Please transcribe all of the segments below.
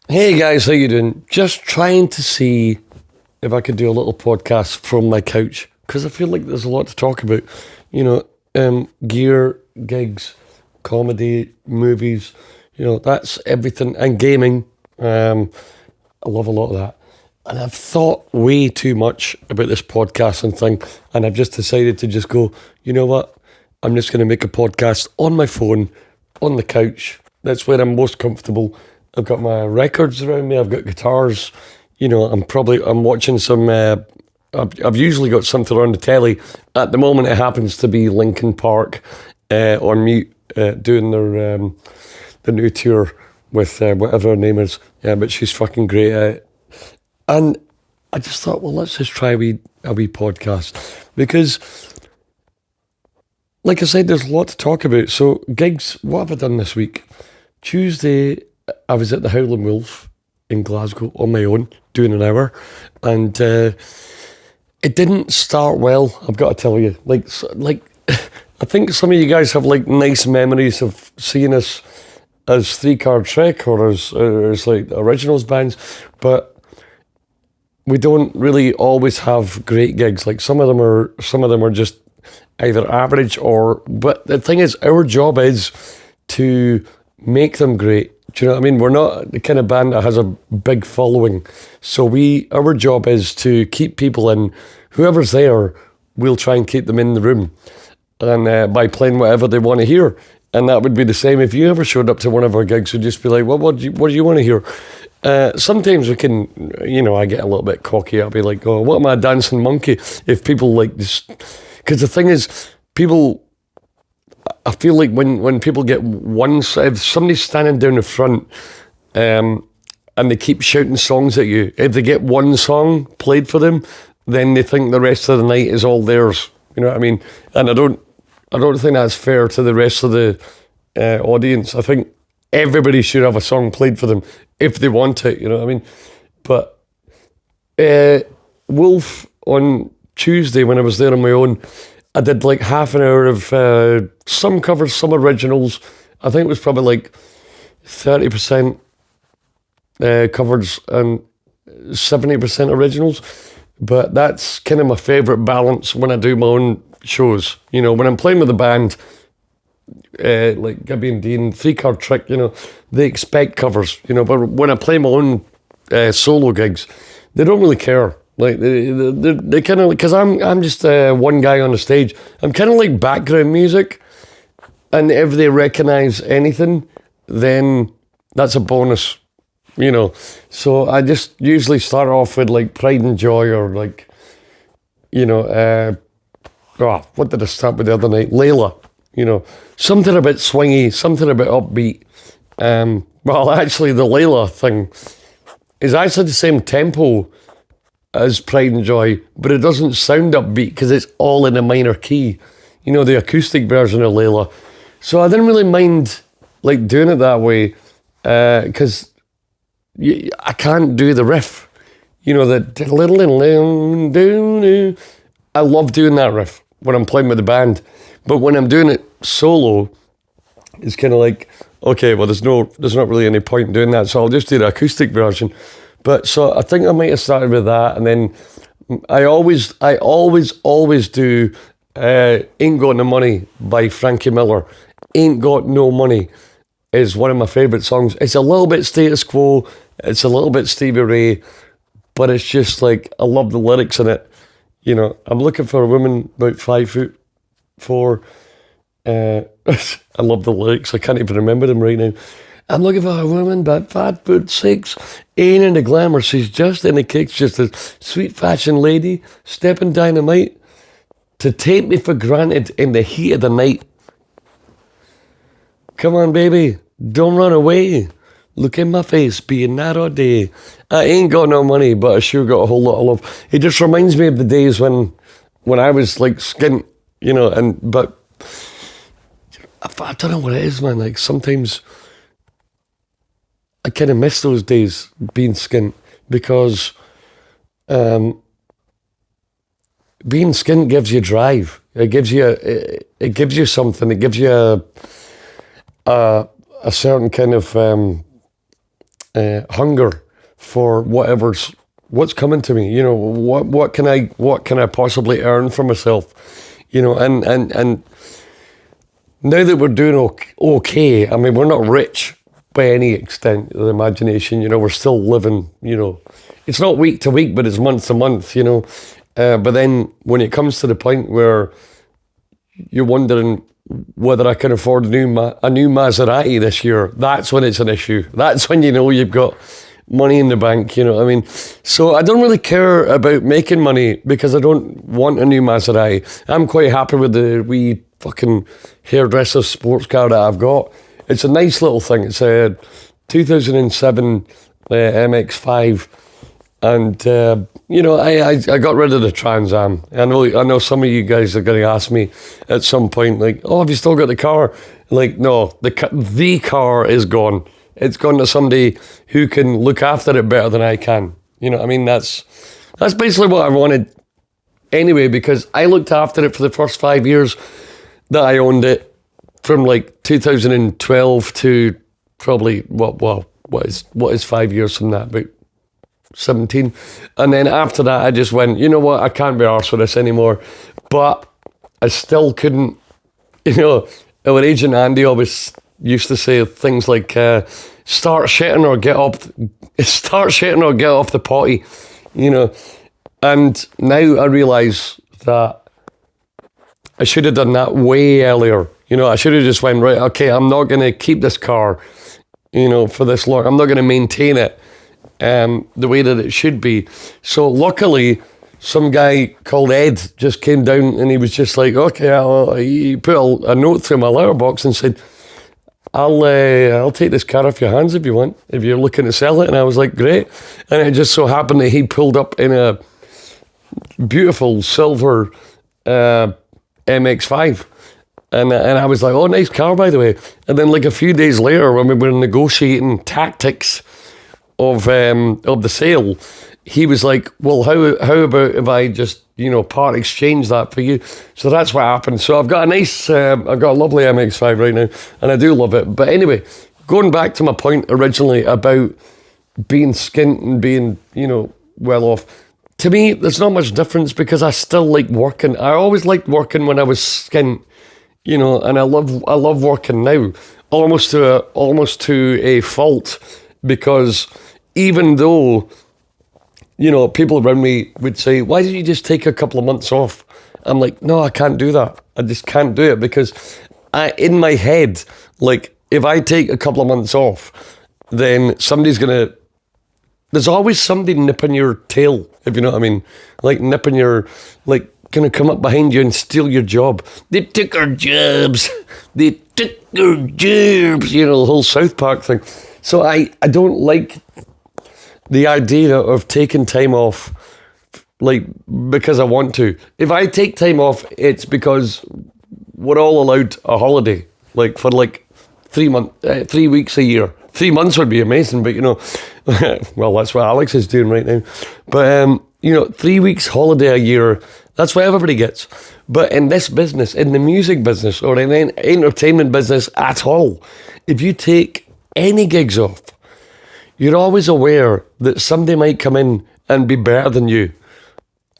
Hey guys, how you doing? Just trying to see if I could do a little podcast from my couch because I feel like there's a lot to talk about. You know, gear, gigs, comedy, movies. That's everything, and gaming. I love a lot of that, and I've thought way too much about this podcasting thing, and I've just decided to just go. You know what? I'm just going to make a podcast on my phone, on the couch. That's where I'm most comfortable. I've got my records around me. I've got guitars. I'm watching some. I've usually got something on the telly. At the moment, it happens to be Linkin Park on mute doing the new tour with whatever her name is. Yeah, but she's fucking great at it. And I just thought, well, let's just try a wee podcast because, like I said, there's a lot to talk about. So gigs, what have I done this week? Tuesday, I was at the Howling Wolf in Glasgow on my own, doing an hour, and it didn't start well. I've got to tell you, like I think some of you guys have like nice memories of seeing us as Three Card Trek or as like originals bands, but we don't really always have great gigs. Like some of them are just either average or. But the thing is, our job is to make them great. Do you know what I mean? We're not the kind of band that has a big following. So our job is to keep people in. Whoever's there, we'll try and keep them in the room, and by playing whatever they want to hear. And that would be the same if you ever showed up to one of our gigs. We'd just be like, well, what do you want to hear? Sometimes we can, I get a little bit cocky. I'll be like, oh, what am I, a dancing monkey? If people like this, because the thing is, I feel like when people get if somebody's standing down the front, and they keep shouting songs at you, if they get one song played for them, then they think the rest of the night is all theirs. You know what I mean? And I don't think that's fair to the rest of the audience. I think everybody should have a song played for them if they want it. You know what I mean? But Wolf on Tuesday when I was there on my own, I did like half an hour of some covers, some originals. I think it was probably like 30% covers and 70% originals. But that's kind of my favourite balance when I do my own shows. When I'm playing with a band, like Gibby and Dean, Three Card Trick, they expect covers, but when I play my own solo gigs, they don't really care. Like they kind of, because I'm just one guy on the stage. I'm kind of like background music, and if they recognise anything, then that's a bonus. So I just usually start off with like Pride and Joy or like, what did I start with the other night? Layla, something a bit swingy, something a bit upbeat. Well, actually, the Layla thing is actually the same tempo as Pride and Joy, but it doesn't sound upbeat because it's all in a minor key. The acoustic version of Layla. So I didn't really mind like doing it that way because I can't do the riff. I love doing that riff when I'm playing with the band, but when I'm doing it solo, it's kind of like, okay, well, there's not really any point in doing that, so I'll just do the acoustic version. But so I think I might have started with that, and then I always do "Ain't Got No Money" by Frankie Miller. "Ain't Got No Money" is one of my favourite songs. It's a little bit Status Quo, it's a little bit Stevie Ray, but it's just like, I love the lyrics in it. I'm looking for a woman about 5'4". I love the lyrics. I can't even remember them right now. I'm looking for a woman about 5'6". Ain't in the glamour, she's just in the kicks, just a sweet fashion lady, stepping dynamite to take me for granted in the heat of the night. Come on, baby, don't run away. Look in my face, being that all day. I ain't got no money, but I sure got a whole lot of love. It just reminds me of the days when I was like skint, but I don't know what it is, man. Like sometimes I kind of miss those days being skint because being skint gives you drive. It gives you something. It gives you a certain kind of hunger for what's coming to me. You know, what can I possibly earn for myself? You know, and now that we're doing okay, I mean, we're not rich by any extent of the imagination. You know, we're still living. You know, it's not week to week, but it's month to month. You know, but then when it comes to the point where you're wondering whether I can afford a new Maserati this year, that's when it's an issue. That's when you know you've got money in the bank, you know what I mean? So I don't really care about making money because I don't want a new Maserati. I'm quite happy with the wee fucking hairdresser sports car that I've got. It's a nice little thing. It's a 2007 MX-5. And, you know, I got rid of the Trans Am. I know some of you guys are going to ask me at some point, like, oh, have you still got the car? Like, no, the car is gone. It's gone to somebody who can look after it better than I can. You know what I mean? That's basically what I wanted anyway, because I looked after it for the first 5 years that I owned it, from like 2012 to probably, what is 5 years from that? About 17. And then after that, I just went, you know what, I can't be arsed with this anymore. But I still couldn't, you know, our agent Andy always used to say things like, start shitting or get off the potty, you know. And now I realise that I should have done that way earlier. You know, I should have just went, right, okay, I'm not going to keep this car, you know, for this long. I'm not going to maintain it the way that it should be. So luckily, some guy called Ed just came down and he was just like, okay, he put a note through my letterbox and said, I'll take this car off your hands if you want, if you're looking to sell it. And I was like, great. And it just so happened that he pulled up in a beautiful silver MX-5. And I was like, oh, nice car, by the way. And then like a few days later, when we were negotiating tactics of the sale, he was like, well, how about if I just, you know, part exchange that for you? So that's what happened. So I've got a lovely MX-5 right now, and I do love it. But anyway, going back to my point originally about being skint and being, you know, well off, to me, there's not much difference because I still like working. I always liked working when I was skint, you know, and I love working now, almost to a fault, because even though, you know, people around me would say, why don't you just take a couple of months off? I'm like, no, I can't do that. I just can't do it because in my head, like, if I take a couple of months off, then there's always somebody nipping your tail, if you know what I mean. Like nipping your, like, gonna come up behind you and steal your job. They took our jobs. They took our jobs. You know, the whole South Park thing. So I don't like the idea of taking time off, like, because I want to. If I take time off, it's because we're all allowed a holiday, like, for like 3 weeks a year. 3 months would be amazing, but, you know, well, that's what Alex is doing right now. But, you know, 3 weeks holiday a year, that's what everybody gets. But in this business, in the music business, or in the entertainment business at all, if you take any gigs off, you're always aware that somebody might come in and be better than you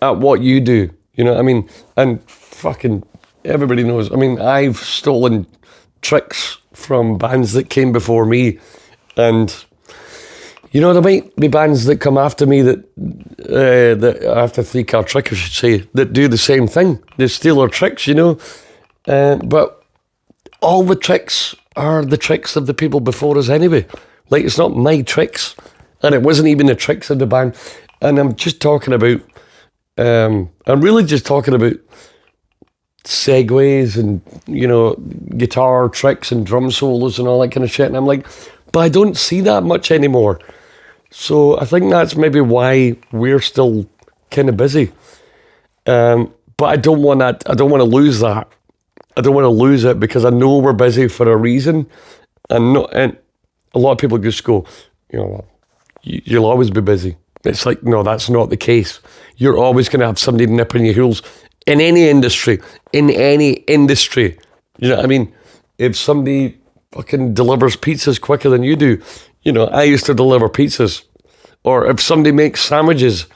at what you do. You know what I mean? And fucking everybody knows. I mean, I've stolen tricks from bands that came before me. And, you know, there might be bands that come after me that after Three Car Trick, I should say, that do the same thing. They steal our tricks, you know. But all the tricks are the tricks of the people before us anyway. Like, it's not my tricks, and it wasn't even the tricks of the band. And I'm just talking about, I'm really just talking about segues and, you know, guitar tricks and drum solos and all that kind of shit. And I'm like, but I don't see that much anymore. So I think that's maybe why we're still kind of busy. But I don't want that. I don't want to lose that. I don't want to lose it because I know we're busy for a reason. And a lot of people just go, you know, you'll always be busy. It's like, no, that's not the case. You're always going to have somebody nipping your heels in any industry. In any industry. You know what I mean? If somebody fucking delivers pizzas quicker than you do, I used to deliver pizzas. Or if somebody makes sandwiches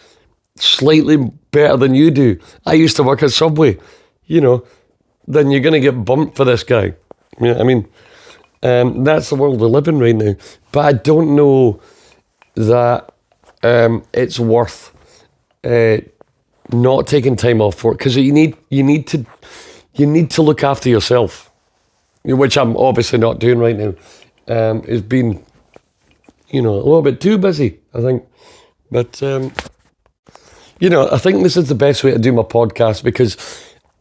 slightly better than you do, I used to work at Subway, then you're going to get bumped for this guy. You know what I mean? That's the world we live in right now. But I don't know that it's worth not taking time off for it, because you need to look after yourself, which I'm obviously not doing right now. It's been, a little bit too busy, I think. But I think this is the best way to do my podcast, because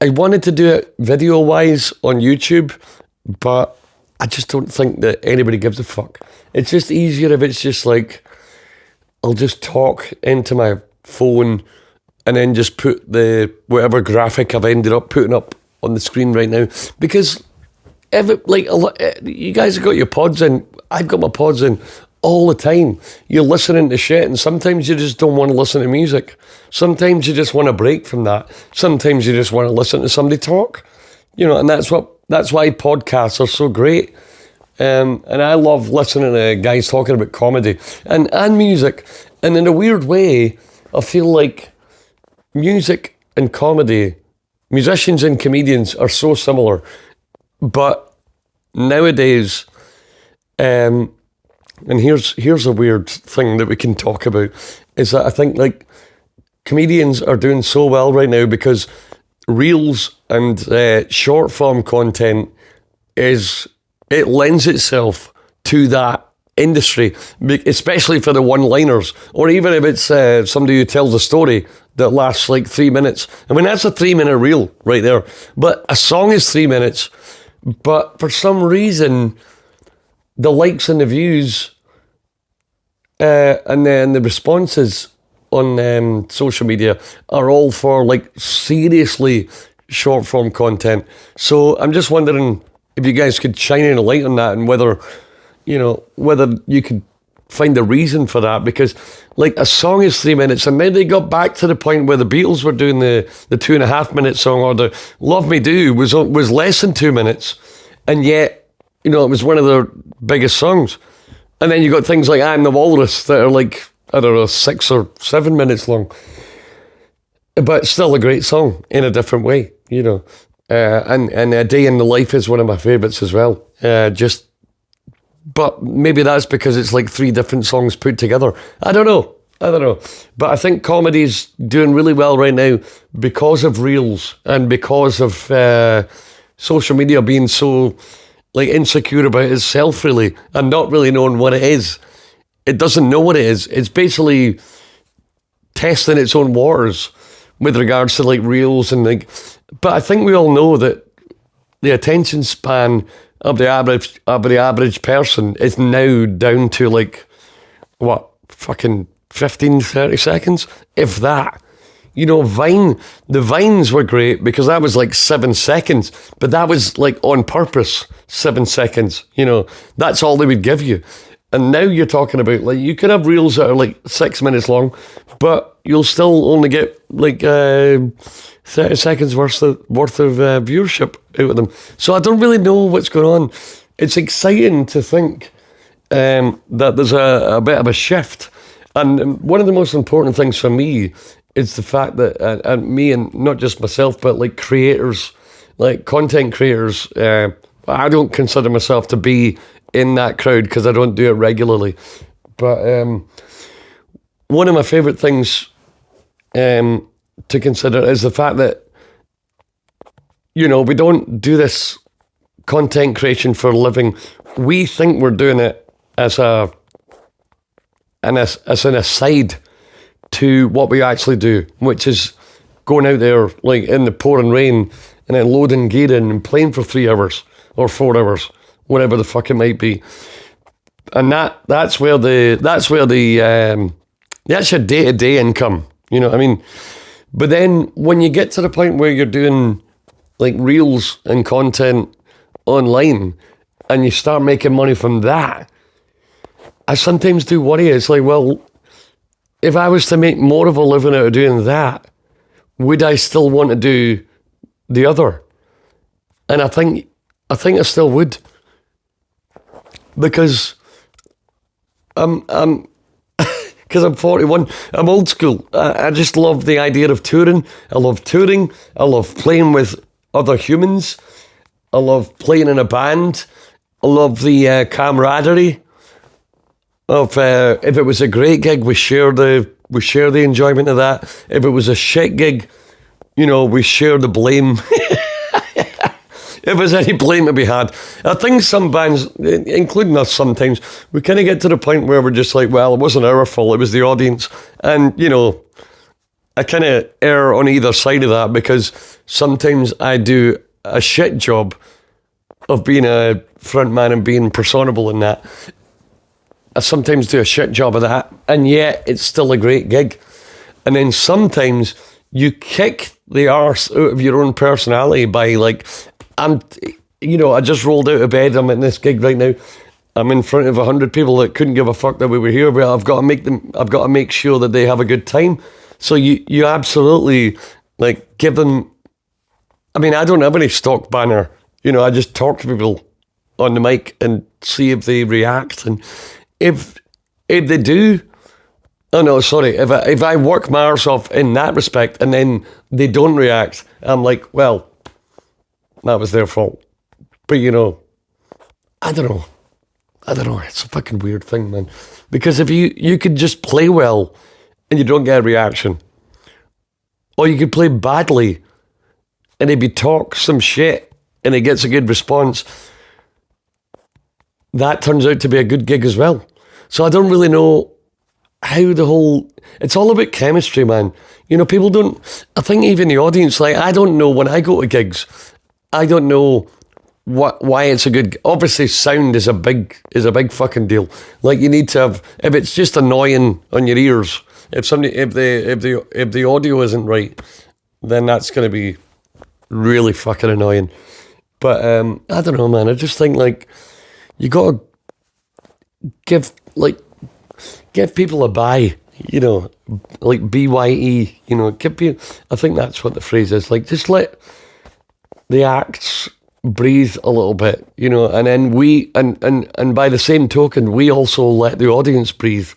I wanted to do it video-wise on YouTube, but I just don't think that anybody gives a fuck. It's just easier if it's just like, I'll just talk into my phone and then just put the whatever graphic I've ended up putting up on the screen right now. Because you guys have got your pods in, I've got my pods in all the time. You're listening to shit, and sometimes you just don't want to listen to music. Sometimes you just want a break from that. Sometimes you just want to listen to somebody talk. And that's why podcasts are so great. And I love listening to guys talking about comedy and music. And in a weird way, I feel like music and comedy, musicians and comedians are so similar. But nowadays, and here's a weird thing that we can talk about, is that I think like comedians are doing so well right now because reels and short form content it lends itself to that industry, especially for the one-liners, or even if it's somebody who tells a story that lasts like 3 minutes. I mean, that's a 3-minute reel right there. But a song is 3 minutes. But for some reason, the likes and the views and then the responses on social media are all for like seriously short form content. So I'm just wondering if you guys could shine any light on that, and whether you could find a reason for that, because like a song is 3 minutes, and then they got back to the point where the Beatles were doing the 2.5 minute song, or the Love Me Do was less than 2 minutes, and yet it was one of their biggest songs. And then you got things like I'm the Walrus that are like, I don't know, 6 or 7 minutes long, but still a great song in a different way, and A Day in the Life is one of my favourites as well. But maybe that's because it's like 3 different songs put together. I don't know. But I think comedy's doing really well right now because of reels and because of social media being so like insecure about itself, really, and not really knowing what it is. It doesn't know what it is. It's basically testing its own waters with regards to like reels and like. But I think we all know that the attention span of the average person is now down to like, what, fucking 15, 30 seconds? If that. The Vines were great because that was like 7 seconds, but that was like on purpose, 7 seconds. That's all they would give you. And now you're talking about, like, you could have reels that are like 6 minutes long, but you'll still only get like 30 seconds worth of viewership out of them. So I don't really know what's going on. It's exciting to think that there's a bit of a shift. And one of the most important things for me is the fact that, and me, and not just myself, but like creators, like content creators, I don't consider myself to be in that crowd because I don't do it regularly. But one of my favourite things to consider is the fact that, we don't do this content creation for a living. We think we're doing it as an aside to what we actually do, which is going out there like in the pouring rain and then loading gear in and playing for 3 hours or 4 hours, whatever the fuck it might be. And that's where that's your day-to-day income, you know what I mean? But then when you get to the point where you're doing like reels and content online and you start making money from that, I sometimes do worry. It's like, well, if I was to make more of a living out of doing that, would I still want to do the other? And I think I still would. Because because I'm 41, I'm old school. I just love the idea of touring. I love touring. I love playing with other humans. I love playing in a band. I love the camaraderie of if it was a great gig, we share the enjoyment of that. If it was a shit gig, we share the blame. If there's any blame to be had. I think some bands, including us sometimes, we kind of get to the point where we're just like, well, it wasn't our fault, it was the audience. And, I kind of err on either side of that because sometimes I do a shit job of being a front man and being personable in that. I sometimes do a shit job of that, and yet it's still a great gig. And then sometimes you kick the arse out of your own personality by like, I just rolled out of bed, I'm at this gig right now, I'm in front of 100 people that couldn't give a fuck that we were here, but I've got to make sure that they have a good time. So you absolutely, like, give them, I mean, I don't have any stock banner, I just talk to people on the mic and see if they react, and if they do, oh no, sorry, if I work my arse off in that respect and then they don't react, I'm like, well, that was their fault. But I don't know. It's a fucking weird thing, man. Because if you could just play well and you don't get a reaction, or you could play badly and if you talk some shit and it gets a good response, that turns out to be a good gig as well. So I don't really know how it's all about chemistry, man. People don't, I think even the audience, like, I don't know when I go to gigs, I don't know why it's a good. Obviously, sound is a big fucking deal. Like, you need to have. If it's just annoying on your ears, if the audio isn't right, then that's going to be really fucking annoying. But I don't know, man. I just think like you got to give people a buy. Like BYE. Give people. I think that's what the phrase is. Like, just let the acts breathe a little bit, and then we, and by the same token, we also let the audience breathe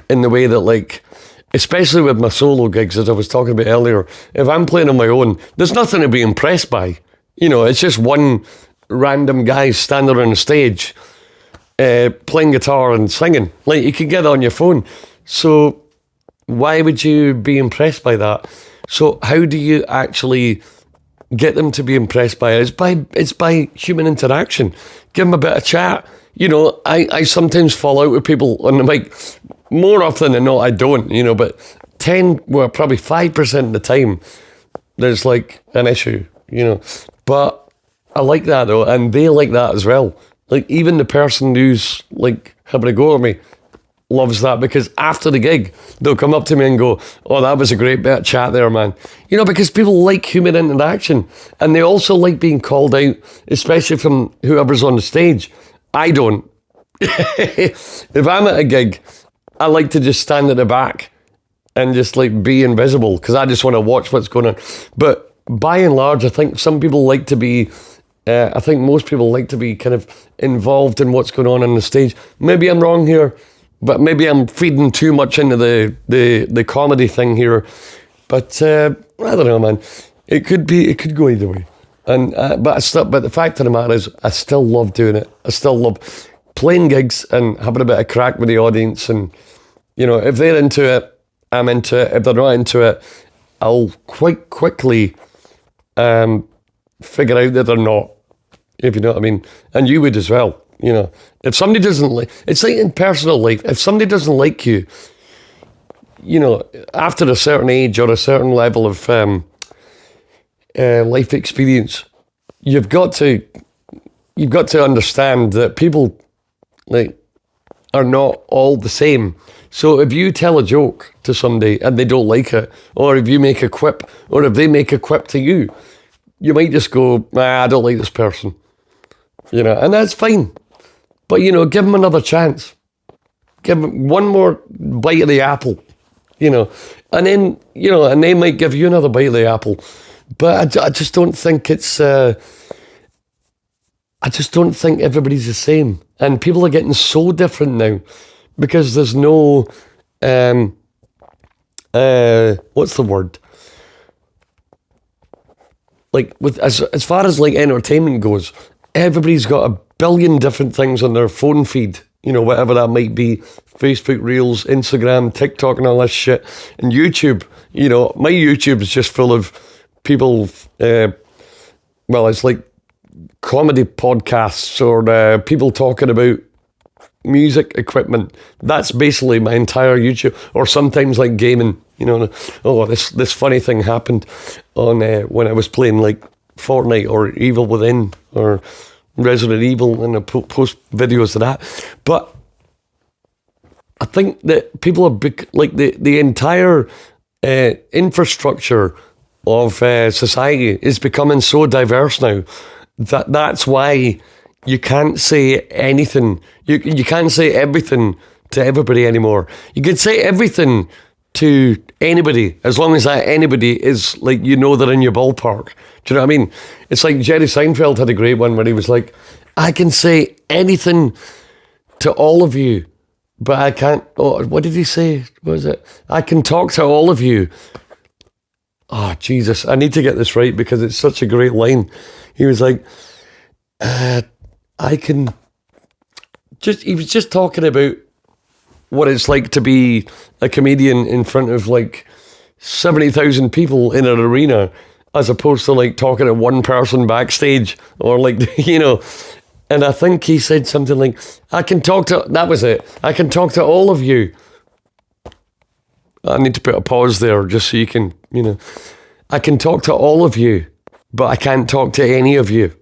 in the way that, like, especially with my solo gigs, as I was talking about earlier, if I'm playing on my own, there's nothing to be impressed by. It's just one random guy standing on the stage, playing guitar and singing. Like, you can get it on your phone. So why would you be impressed by that? So how do you actually get them to be impressed by it? It's by human interaction. Give them a bit of chat. I sometimes fall out with people on the mic. More often than not, I don't, but probably 5% of the time, there's like an issue, But I like that though, and they like that as well. Like, even the person who's like having a go at me loves that, because after the gig, they'll come up to me and go, oh, that was a great bit of chat there, man. Because people like human interaction, and they also like being called out, especially from whoever's on the stage. I don't. If I'm at a gig, I like to just stand at the back and just like be invisible, because I just want to watch what's going on. But by and large, I think some people like to be, I think most people like to be kind of involved in what's going on the stage. Maybe I'm wrong here, but maybe I'm feeding too much into the comedy thing here. But I don't know, man. It could go either way. And but the fact of the matter is, I still love doing it. I still love playing gigs and having a bit of crack with the audience. And if they're into it, I'm into it. If they're not into it, I'll quite quickly figure out that they're not. If you know what I mean. And you would as well. If somebody doesn't like, it's like in personal life, if somebody doesn't like you, after a certain age or a certain level of life experience, you've got to understand that people are not all the same. So if you tell a joke to somebody and they don't like it, or if you make a quip, or if they make a quip to you, you might just go, I don't like this person. And that's fine. But, give them another chance. Give them one more bite of the apple, and then, and they might give you another bite of the apple. But I just don't think it's, I just don't think everybody's the same. And people are getting so different now. because there's no, what's the word? Like, with as far as like entertainment goes, everybody's got a billion different things on their phone feed, you know, whatever that might be, Facebook Reels, Instagram, TikTok and all this shit, and YouTube. You know, my YouTube is just full of people, well, it's like comedy podcasts or people talking about music equipment. That's basically my entire YouTube. Or sometimes like gaming, you know, oh, this funny thing happened on when I was playing like Fortnite or Evil Within or Resident Evil, and I post videos of that. But I think that people are like the entire infrastructure of society is becoming so diverse now that's why you can't say anything. You can't say everything to everybody anymore. You can say everything to anybody as long as that anybody is like, you know, they're in your ballpark. Do you know what I mean? It's like Jerry Seinfeld had a great one where he was like, I can say anything to all of you, but I can't. Oh, what did he say? What was it? I can talk to all of you. Oh, Jesus, I need to get this right because it's such a great line. He was like, I can just, he was just talking about what it's like to be a comedian in front of like 70,000 people in an arena, as opposed to like talking to one person backstage or like, you know. And I think he said something like, I can talk to, that was it, I can talk to all of you. I need to put a pause there just so you can, you know, I can talk to all of you, but I can't talk to any of you.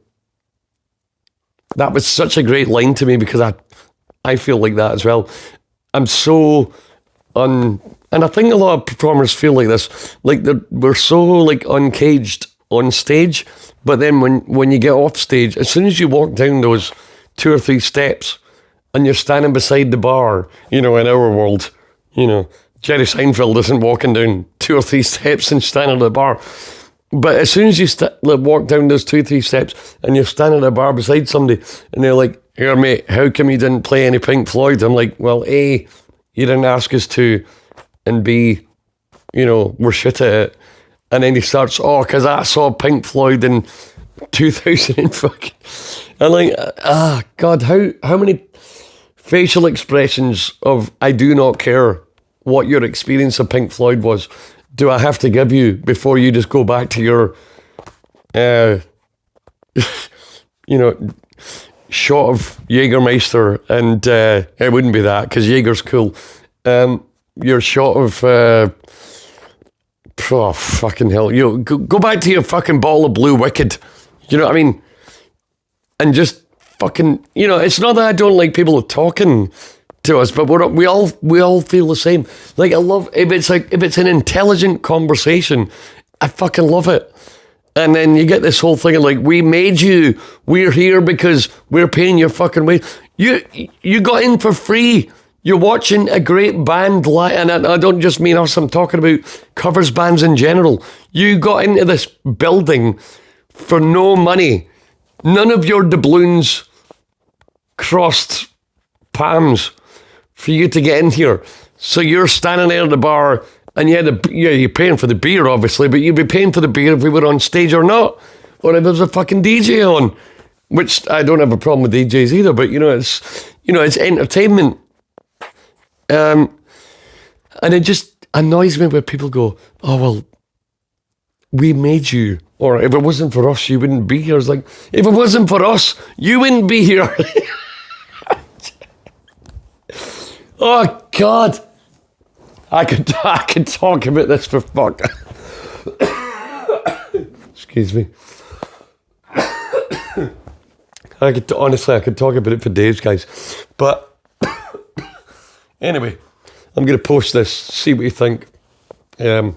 That was such a great line to me because I feel like that as well. I'm so and I think a lot of performers feel like this, like we're so like uncaged on stage, but then when you get off stage, as soon as you walk down those 2 or 3 steps and you're standing beside the bar, you know, in our world, you know, Jerry Seinfeld isn't walking down 2 or 3 steps and standing at the bar. But as soon as you walk down those 2 or 3 steps and you're standing at a bar beside somebody and they're like, here mate, how come you didn't play any Pink Floyd? I'm like, well, A, you didn't ask us to, and B, you know, we're shit at it. And then he starts, oh, because I saw Pink Floyd in 2000 and fucking... I'm like, God, how many facial expressions of I do not care what your experience of Pink Floyd was do I have to give you before you just go back to your, you know, shot of Jägermeister, and it wouldn't be that because Jaeger's cool. Your shot of, oh fucking hell, you know, go back to your fucking bottle of Blue Wicked. You know what I mean? And just fucking, you know, it's not that I don't like people talking to us, but we all feel the same. Like, I love if it's an intelligent conversation, I fucking love it. And then you get this whole thing of like, we made you, we're here because we're paying your fucking way. You got in for free. You're watching a great band live, and I don't just mean us, I'm talking about covers bands in general. You got into this building for no money. None of your doubloons crossed palms for you to get in here. So you're standing there at the bar, and you're paying for the beer, obviously, but you'd be paying for the beer if we were on stage or not, or if there's a fucking DJ on, which I don't have a problem with DJs either, but it's entertainment. And it just annoys me when people go, oh, well, we made you, or if it wasn't for us, you wouldn't be here. It's like, if it wasn't for us, you wouldn't be here. Oh, God. I could talk about this for fuck. Excuse me. I could talk about it for days, guys. But anyway, I'm going to post this, see what you think. I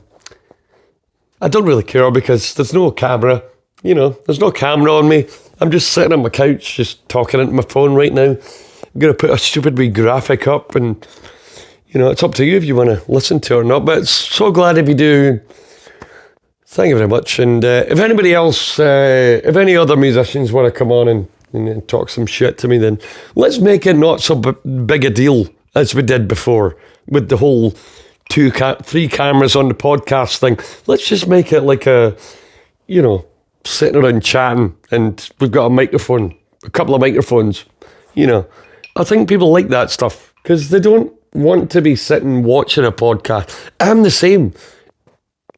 don't really care because there's no camera, you know, there's no camera on me. I'm just sitting on my couch, just talking into my phone right now. I'm going to put a stupid wee graphic up, and, you know, it's up to you if you want to listen to it or not, but it's so glad if you do. Thank you very much. And if anybody else, if any other musicians want to come on and talk some shit to me, then let's make it not so big a deal. as we did before with the whole three cameras on the podcast thing. Let's just make it like a, sitting around chatting and we've got a couple of microphones, I think people like that stuff because they don't want to be sitting watching a podcast. I'm the same.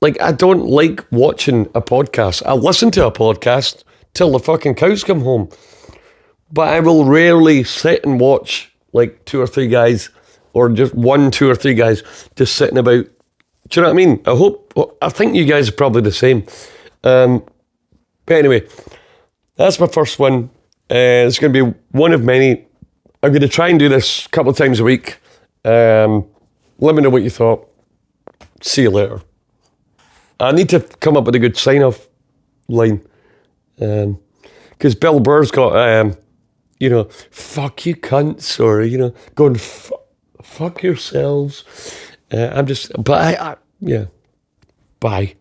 Like, I don't like watching a podcast. I listen to a podcast till the fucking cows come home. But I will rarely sit and watch like two or three guys or just two or three guys just sitting about. Do you know what I mean? I think you guys are probably the same. But anyway, that's my first one. It's going to be one of many. I'm going to try and do this a couple of times a week. Let me know what you thought. See you later. I need to come up with a good sign-off line. Because Bill Burr's got, fuck you cunts, or, going, fuck yourselves. Yeah. Bye.